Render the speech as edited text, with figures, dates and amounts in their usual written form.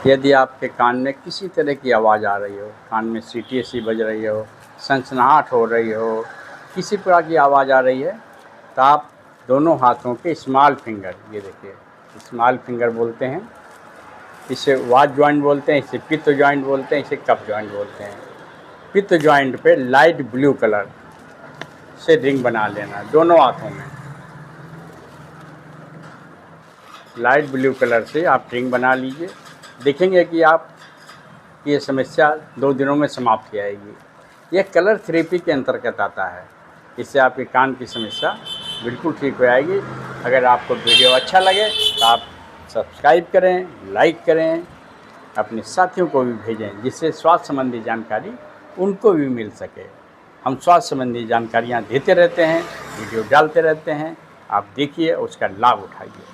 यदि आपके कान में किसी तरह की आवाज़ आ रही हो, कान में सीटी सी बज रही हो, सनसनाहट हो रही हो, किसी प्रकार की आवाज़ आ रही है, तो आप दोनों हाथों के स्मॉल फिंगर, ये देखिए स्मॉल फिंगर बोलते हैं, इसे वाज जॉइंट बोलते हैं, इसे पित्त जॉइंट बोलते हैं, इसे कफ जॉइंट बोलते हैं। पित्त जॉइंट पे लाइट ब्लू कलर से रिंग बना लेना दोनों हाथों में। लाइट ब्लू कलर से आप रिंग बना लीजिए, देखेंगे कि आप ये समस्या 2 दिनों में समाप्त हो जाएगी। यह कलर थेरेपी के अंतर्गत आता है। इससे आपके कान की समस्या बिल्कुल ठीक हो जाएगी। अगर आपको वीडियो अच्छा लगे तो आप सब्सक्राइब करें, लाइक करें, अपने साथियों को भी भेजें, जिससे स्वास्थ्य संबंधी जानकारी उनको भी मिल सके। हम स्वास्थ्य संबंधी जानकारियाँ देते रहते हैं, वीडियो डालते रहते हैं, आप देखिए, उसका लाभ उठाइए।